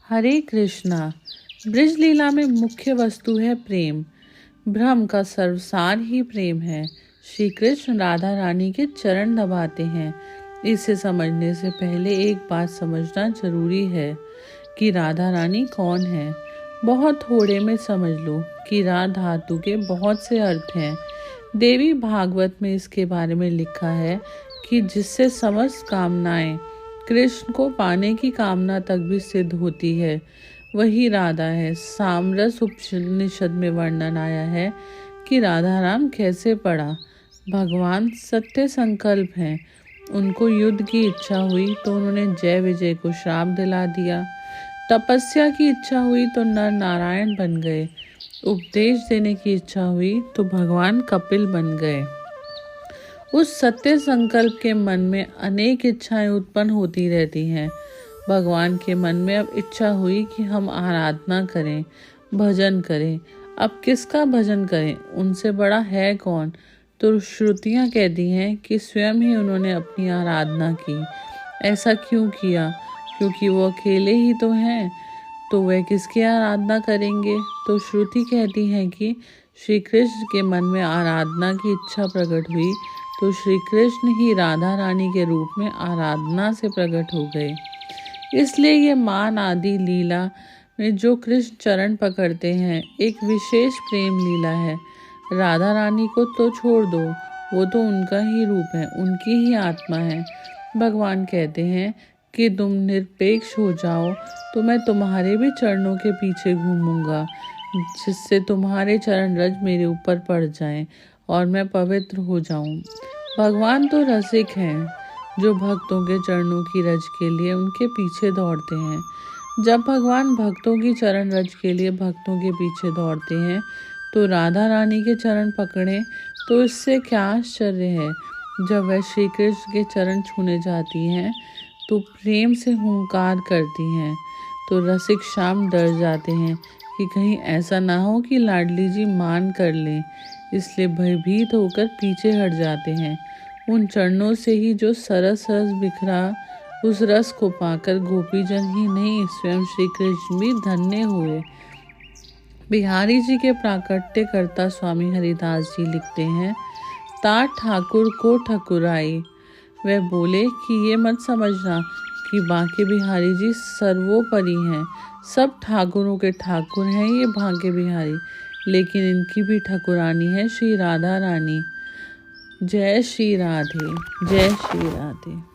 हरे कृष्णा। ब्रज लीला में मुख्य वस्तु है प्रेम। ब्रह्म का सर्वसार ही प्रेम है। श्री कृष्ण राधा रानी के चरण दबाते हैं। इसे समझने से पहले एक बात समझना जरूरी है कि राधा रानी कौन है। बहुत थोड़े में समझ लो कि रा धातु के बहुत से अर्थ हैं। देवी भागवत में इसके बारे में लिखा है कि जिससे समस्त कामनाएं कृष्ण को पाने की कामना तक भी सिद्ध होती है, वही राधा है। सामरस उपनिषद में वर्णन आया है कि राधा राम कैसे पड़ा। भगवान सत्य संकल्प हैं। उनको युद्ध की इच्छा हुई तो उन्होंने जय विजय को श्राप दिला दिया। तपस्या की इच्छा हुई तो नर नारायण बन गए। उपदेश देने की इच्छा हुई तो भगवान कपिल बन गए। उस सत्य संकल्प के मन में अनेक इच्छाएं उत्पन्न होती रहती हैं। भगवान के मन में अब इच्छा हुई कि हम आराधना करें, भजन करें। अब किसका भजन करें? उनसे बड़ा है कौन? तो श्रुतियां कहती हैं कि स्वयं ही उन्होंने अपनी आराधना की। ऐसा क्यों किया? क्योंकि वो अकेले ही तो हैं, तो वह किसकी आराधना करेंगे? तो श्रुति कहती है कि श्री कृष्ण के मन में आराधना की इच्छा प्रकट हुई तो श्री कृष्ण ही राधा रानी के रूप में आराधना से प्रकट हो गए। इसलिए ये मान आदि लीला में जो कृष्ण चरण पकड़ते हैं एक विशेष प्रेम लीला है। राधा रानी को तो छोड़ दो, वो तो उनका ही रूप है, उनकी ही आत्मा है। भगवान कहते हैं कि तुम निरपेक्ष हो जाओ तो मैं तुम्हारे भी चरणों के पीछे घूमूंगा, जिससे तुम्हारे चरण रज मेरे ऊपर पड़ जाएं और मैं पवित्र हो जाऊं। भगवान तो रसिक हैं, जो भक्तों के चरणों की रज के लिए उनके पीछे दौड़ते हैं। जब भगवान भक्तों की चरण रज के लिए भक्तों के पीछे दौड़ते हैं तो राधा रानी के चरण पकड़ें तो इससे क्या आश्चर्य है। जब वह श्री कृष्ण के चरण छूने जाती हैं तो प्रेम से हुंकार करती हैं तो रसिक श्याम डर जाते हैं कि कहीं ऐसा ना हो कि लाडली जी मान कर लें, इसलिए भयभीत होकर पीछे हट जाते हैं। उन चरणों से ही जो सरस रस बिखरा, उस रस को पाकर गोपीजन ही नहीं स्वयं श्री कृष्ण भी धन्य हुए। बिहारी जी के प्राकट्य कर्ता स्वामी हरिदास जी लिखते हैं, ता ठाकुर को ठकुराई। वह बोले कि ये मत समझना कि बांके बिहारी जी सर्वोपरि हैं। सब ठाकुरों के ठाकुर हैं ये बांके बिहारी, लेकिन इनकी भी ठकुरानी है श्री राधा रानी। जय श्री राधे, जय श्री राधे।